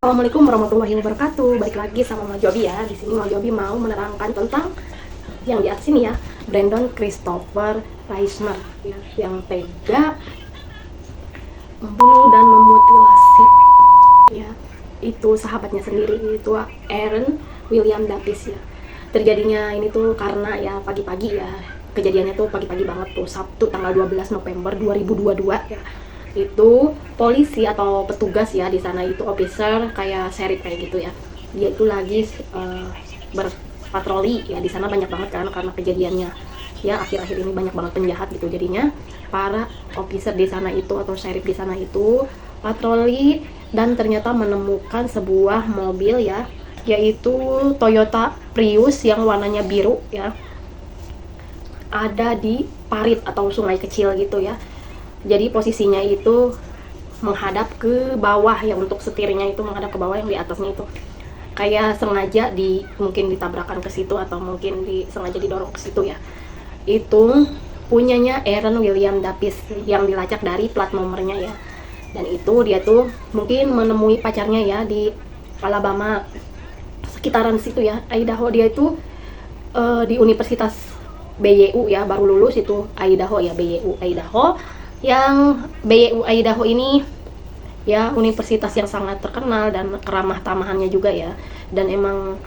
Assalamualaikum warahmatullahi wabarakatuh. Balik lagi sama Mama Jobi ya. Di sini Mama Jobi mau menerangkan tentang yang di atas ini ya, Brandon Christopher Reisner ya, yang tega membunuh dan memutilasi ya, itu sahabatnya sendiri, itu Aaron William Davis ya. Terjadinya ini tuh karena ya pagi-pagi ya, kejadiannya tuh pagi-pagi banget tuh, Sabtu tanggal 12 November 2022 ya. Itu polisi atau petugas ya di sana, itu officer kayak sheriff kayak gitu ya, dia itu lagi berpatroli ya. Di sana banyak banget kan, karena kejadiannya ya akhir-akhir ini banyak banget penjahat gitu, jadinya para officer di sana itu atau sheriff di sana itu patroli dan ternyata menemukan sebuah mobil ya, yaitu Toyota Prius yang warnanya biru ya, ada di parit atau sungai kecil gitu ya. Jadi posisinya itu menghadap ke bawah ya, untuk setirnya itu menghadap ke bawah, yang di atasnya itu kayak sengaja mungkin ditabrakan ke situ atau mungkin sengaja didorong ke situ ya. Itu punyanya Aaron William Davis yang dilacak dari plat nomornya ya. Dan itu dia tuh mungkin menemui pacarnya ya di Alabama, sekitaran situ ya, Idaho. Dia itu di Universitas BYU ya, baru lulus itu Idaho ya, BYU Idaho. Yang BYU Idaho ini ya universitas yang sangat terkenal dan keramah tamahannya juga ya, dan emang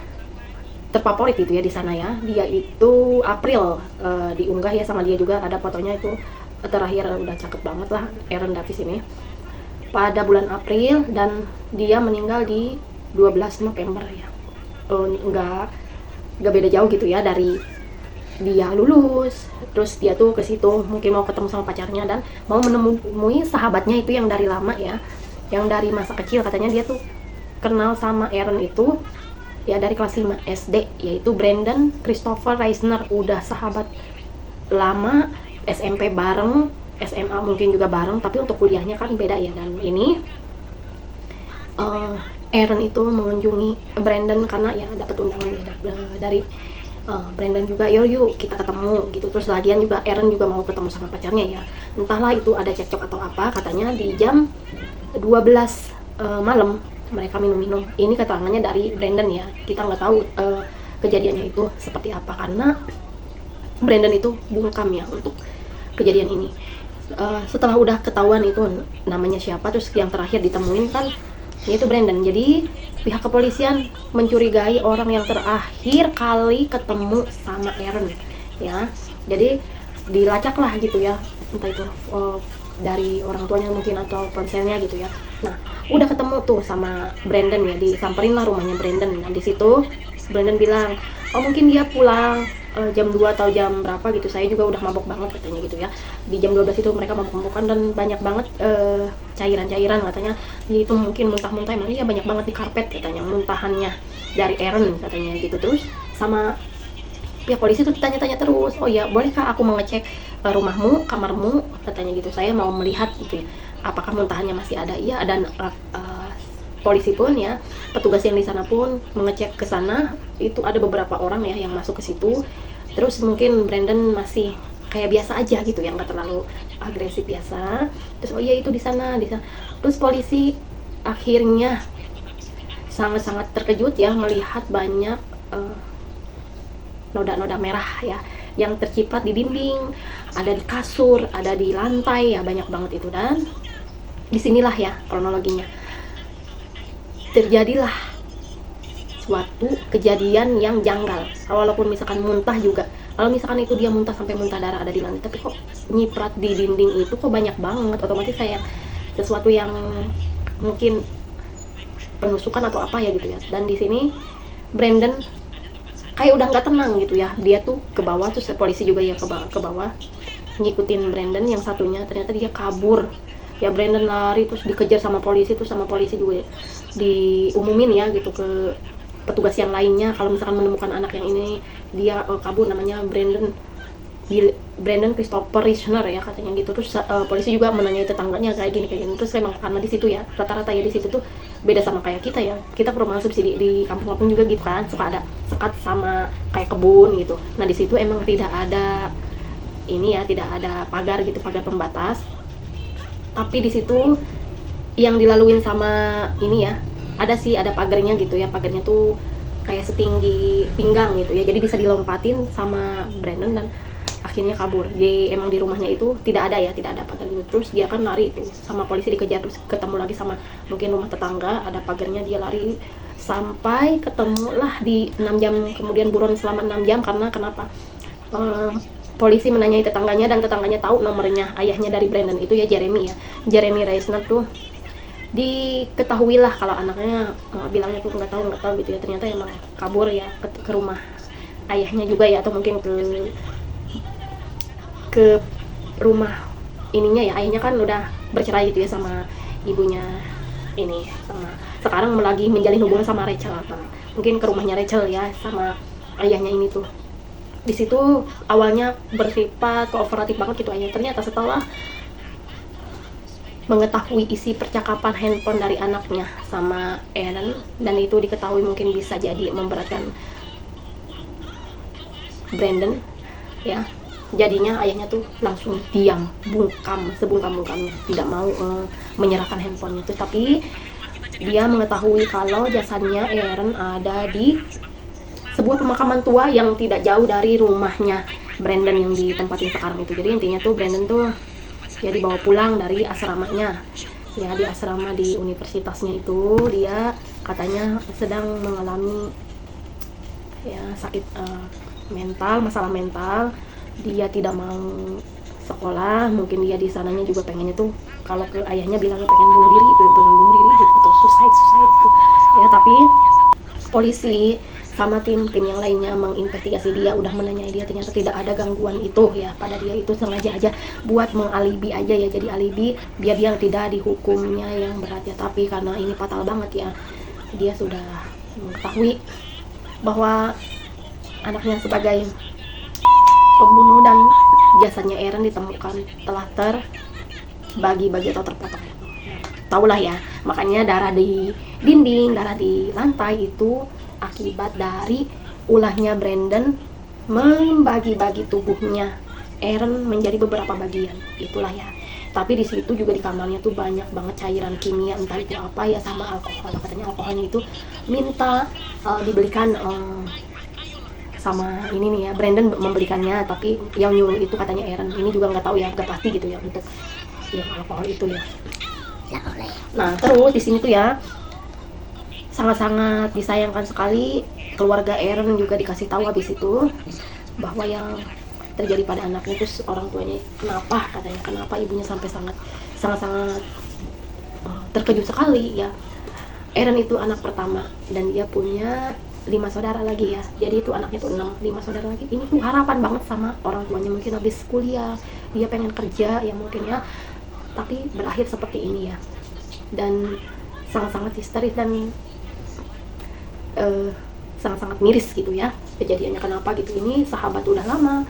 terfavorit itu ya di sana ya. Dia itu April diunggah ya, sama dia juga ada fotonya itu terakhir, udah cakep banget lah Aaron Davis ini pada bulan April, dan dia meninggal di 12 November ya. Enggak beda jauh gitu ya dari dia lulus, terus dia tuh ke situ mungkin mau ketemu sama pacarnya dan mau menemui sahabatnya itu yang dari lama ya, yang dari masa kecil. Katanya dia tuh kenal sama Aaron itu ya dari kelas 5 SD, yaitu Brandon Christopher Reisner. Udah sahabat lama, SMP bareng, SMA mungkin juga bareng, tapi untuk kuliahnya kan beda ya. Dan ini Aaron itu mengunjungi Brandon karena ya dapat undangan ya dari Brandon juga, yuk kita ketemu gitu. Terus lagian juga Aaron juga mau ketemu sama pacarnya ya, entahlah itu ada cekcok atau apa. Katanya di jam 12 malam mereka minum-minum. Ini keterangannya dari Brandon ya, kita nggak tahu kejadiannya itu seperti apa, karena Brandon itu bungkam ya untuk kejadian ini. Setelah udah ketahuan itu namanya siapa, terus yang terakhir ditemuin kan yaitu Brandon. Jadi pihak kepolisian mencurigai orang yang terakhir kali ketemu sama Aaron ya. Jadi dilacak lah gitu ya, entah itu dari orang tuanya mungkin atau ponselnya gitu ya. Nah udah ketemu tuh sama Brandon ya, disamperin lah rumahnya Brandon. Dan di situ Brandon bilang, oh mungkin dia pulang jam 2 atau jam berapa gitu, saya juga udah mabok banget katanya gitu ya. Di jam 12 itu mereka mabok-mabokan dan banyak banget cairan-cairan katanya. Jadi itu mungkin muntah-muntah, emang iya banyak banget di karpet katanya muntahannya dari Aaron katanya gitu. Terus sama ya polisi tuh ditanya-tanya terus, oh ya bolehkah aku mengecek rumahmu, kamarmu katanya gitu, saya mau melihat gitu ya, apakah muntahannya masih ada. Iya, dan polisi pun ya, petugas yang di sana pun mengecek ke sana. Itu ada beberapa orang ya yang masuk ke situ. Terus mungkin Brandon masih kayak biasa aja gitu ya, nggak terlalu agresif biasa. Terus oh iya itu di sana. Terus polisi akhirnya sangat-sangat terkejut ya melihat banyak noda-noda merah ya yang terciprat di dinding, ada di kasur, ada di lantai ya, banyak banget itu. Dan disinilah ya kronologinya terjadilah suatu kejadian yang janggal. Walaupun misalkan muntah juga, kalau misalkan itu dia muntah sampai muntah darah ada di lantai, tapi kok nyiprat di dinding itu kok banyak banget, otomatis kayak sesuatu yang mungkin penusukan atau apa ya gitu ya. Dan di sini Brandon kayak udah nggak tenang gitu ya, dia tuh ke bawah, terus polisi juga ya ke bawah ngikutin Brandon. Yang satunya ternyata dia kabur ya, Brandon lari terus dikejar sama polisi, terus sama polisi juga diumumin ya gitu ke petugas yang lainnya, kalau misalkan menemukan anak yang ini dia kabur, namanya Brandon Christopher Reisner ya katanya gitu. Terus polisi juga menanyai tetangganya kayak gini. Terus memang karena di situ ya rata-rata ya di situ tuh beda sama kayak kita ya, kita perumahan subsidi di kampung-kampung juga gitu kan, suka ada sekat sama kayak kebun gitu. Nah di situ emang tidak ada ini ya, tidak ada pagar gitu, pagar pembatas. Tapi di situ yang dilaluin sama ini ya, ada sih, ada pagarnya gitu ya, pagarnya tuh kayak setinggi pinggang gitu ya, jadi bisa dilompatin sama Brandon dan akhirnya kabur. Jadi emang di rumahnya itu tidak ada pagar itu. Terus dia kan lari itu sama polisi, dikejar, terus ketemu lagi sama mungkin rumah tetangga ada pagarnya, dia lari sampai ketemulah di 6 jam kemudian, buron selama 6 jam. Karena kenapa? Polisi menanyai tetangganya dan tetangganya tahu nomornya ayahnya dari Brandon itu ya, Jeremy Reisner tuh. Diketahui lah kalau anaknya bilangnya tuh nggak tahu gitu ya, ternyata emang kabur ya ke rumah ayahnya juga ya, atau mungkin ke rumah ininya ya, ayahnya kan udah bercerai gitu ya sama ibunya ini, sama sekarang lagi menjalin hubungan sama Rachel, atau mungkin ke rumahnya Rachel ya sama ayahnya ini tuh. Di situ awalnya bersifat kooperatif banget gitu ayahnya, ternyata setelah mengetahui isi percakapan handphone dari anaknya sama Aaron, dan itu diketahui mungkin bisa jadi memberatkan Brandon ya, jadinya ayahnya tuh langsung diam, sebungkam-bungkamnya, tidak mau menyerahkan handphonenya itu. Tapi dia mengetahui kalau jasadnya Aaron ada di sebuah pemakaman tua yang tidak jauh dari rumahnya Brandon yang ditempatin sekarang itu. Jadi intinya tuh Brandon tuh ya dibawa pulang dari asramanya ya, di asrama di universitasnya itu dia katanya sedang mengalami ya sakit masalah mental. Dia tidak mau sekolah, mungkin dia di sananya juga pengennya tuh, kalau ke ayahnya bilangnya pengen bunuh diri gitu, atau suicide gitu ya. Tapi polisi sama tim yang lainnya menginvestigasi dia, udah menanyai dia, ternyata tidak ada gangguan itu ya pada dia. Itu sengaja aja buat mengalibi aja ya, jadi alibi biar dia tidak dihukumnya yang berat ya. Tapi karena ini fatal banget ya, dia sudah mengetahui bahwa anaknya sebagai pembunuh dan jasadnya Aaron ditemukan telah terbagi-bagi atau terpotong. Tahulah ya, makanya darah di dinding, darah di lantai itu akibat dari ulahnya Brandon membagi-bagi tubuhnya Aaron menjadi beberapa bagian, itulah ya. Tapi di situ juga di kamarnya tuh banyak banget cairan kimia, entah itu apa ya, sama alkohol. Katanya alkoholnya itu minta dibelikan sama ini nih ya, Brandon membelikannya, tapi yang nyuruh itu katanya Aaron. Ini juga nggak tahu ya, nggak pasti gitu ya untuk yang alkohol itu ya. Nah terus di sini tuh ya sangat-sangat disayangkan sekali, keluarga Aaron juga dikasih tahu habis itu bahwa yang terjadi pada anaknya, terus orang tuanya kenapa ibunya sampai sangat terkejut sekali ya. Aaron itu anak pertama dan dia punya 5 saudara lagi ya, jadi itu anaknya tuh 5 saudara lagi. Ini tuh harapan banget sama orang tuanya, mungkin habis kuliah dia pengen kerja ya mungkin ya, tapi berakhir seperti ini ya. Dan sangat-sangat histeris dan sangat-sangat miris gitu ya kejadiannya. Kenapa gitu, ini sahabat udah lama,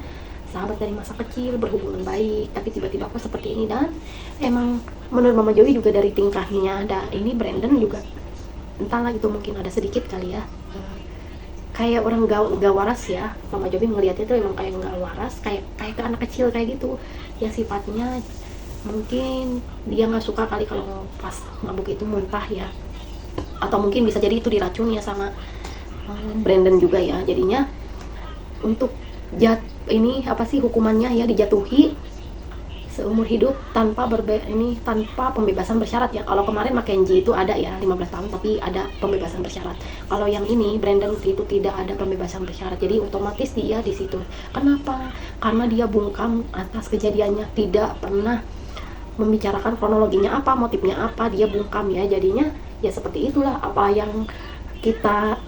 sahabat dari masa kecil, berhubungan baik, tapi tiba-tiba kok seperti ini. Dan emang menurut Mama Joey juga dari tingkahnya ada ini, Brandon juga entahlah itu mungkin ada sedikit kali ya kayak orang gak waras ya. Mama Joey ngelihatnya tuh emang kayak gak waras, kayak ke anak kecil kayak gitu ya sifatnya. Mungkin dia nggak suka kali kalau pas mabuk itu muntah ya, atau mungkin bisa jadi itu diracun ya sama Brandon juga ya. Jadinya untuk ini apa sih hukumannya ya, dijatuhi seumur hidup tanpa pembebasan bersyarat ya. Kalau kemarin Mackenzie itu ada ya 15 tahun tapi ada pembebasan bersyarat. Kalau yang ini Brandon itu tidak ada pembebasan bersyarat, jadi otomatis dia di situ. Kenapa? Karena dia bungkam atas kejadiannya, tidak pernah membicarakan kronologinya apa, motifnya apa, dia bungkam ya. Jadinya ya seperti itulah apa yang kita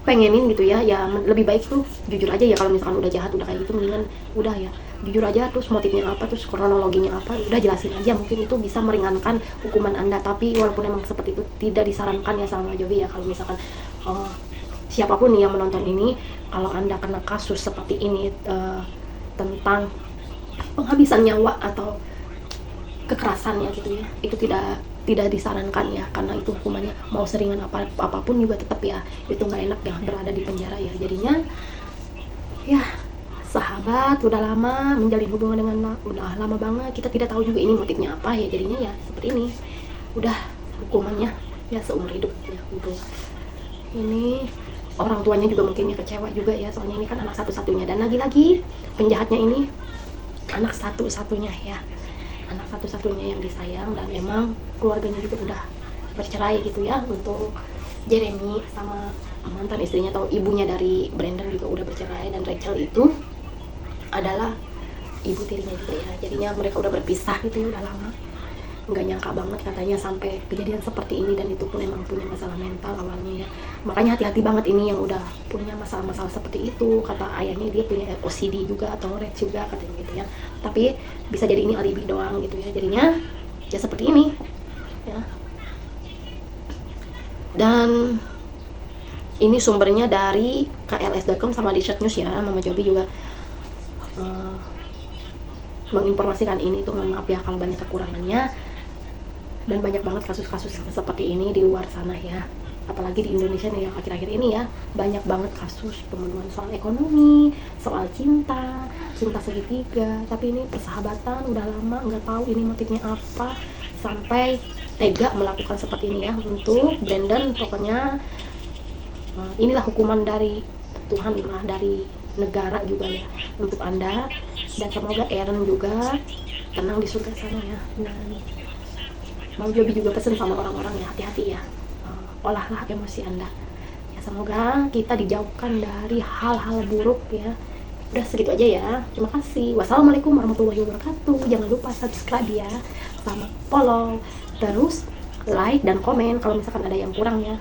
pengenin gitu ya. Ya lebih baik tuh jujur aja ya, kalau misalkan udah jahat, udah kayak gitu, mendingan udah ya jujur aja, terus motifnya apa, terus kronologinya apa, udah jelasin aja. Mungkin itu bisa meringankan hukuman Anda. Tapi walaupun emang seperti itu tidak disarankan ya sama Jovi ya, kalau misalkan siapapun nih yang menonton ini, kalau Anda kena kasus seperti ini tentang penghabisan nyawa atau kekerasannya gitu ya, itu tidak disarankan ya, karena itu hukumannya mau seringan apapun juga tetap ya itu nggak enak ya berada di penjara ya. Jadinya ya sahabat udah lama menjalin hubungan dengan udah lama banget, kita tidak tahu juga ini motifnya apa ya, jadinya ya seperti ini. Udah hukumannya ya seumur hidup ya gitu. Ini orang tuanya juga mungkin kecewa juga ya, soalnya ini kan anak satu-satunya, dan lagi-lagi penjahatnya ini anak satu-satunya ya, anak satu-satunya yang disayang, dan emang keluarganya juga udah bercerai gitu ya. Untuk Jeremy sama mantan istrinya atau ibunya dari Brandon juga udah bercerai, dan Rachel itu adalah ibu tirinya juga ya. Jadinya mereka udah berpisah gitu ya, udah lama. Nggak nyangka banget katanya sampai kejadian seperti ini, dan itu pun emang punya masalah mental awalnya ya. Makanya hati-hati banget ini yang udah punya masalah-masalah seperti itu. Kata ayahnya dia punya OCD juga atau Rett juga katanya gitu ya. Tapi bisa jadi ini alibi doang gitu ya. Jadinya ya seperti ini ya. Dan ini sumbernya dari KLS.com sama Research News ya. Mama Jobi juga menginformasikan ini tuh. Maaf ya kalau banyak kekurangannya, dan banyak banget kasus-kasus seperti ini di luar sana ya, apalagi di Indonesia nih yang akhir-akhir ini ya, banyak banget kasus pembunuhan soal ekonomi, soal cinta segitiga, tapi ini persahabatan udah lama, nggak tahu ini motifnya apa sampai tega melakukan seperti ini ya untuk Brandon. Pokoknya inilah hukuman dari Tuhan lah, dari negara juga ya untuk Anda, dan semoga Aaron juga tenang di surga sana ya. Dan Bang Jobi juga pesen sama orang-orang ya, hati-hati ya, olahlah emosi Anda ya. Semoga kita dijauhkan dari hal-hal buruk ya. Udah segitu aja ya, terima kasih. Wassalamualaikum warahmatullahi wabarakatuh. Jangan lupa subscribe ya, sama follow, terus like dan komen kalau misalkan ada yang kurang ya.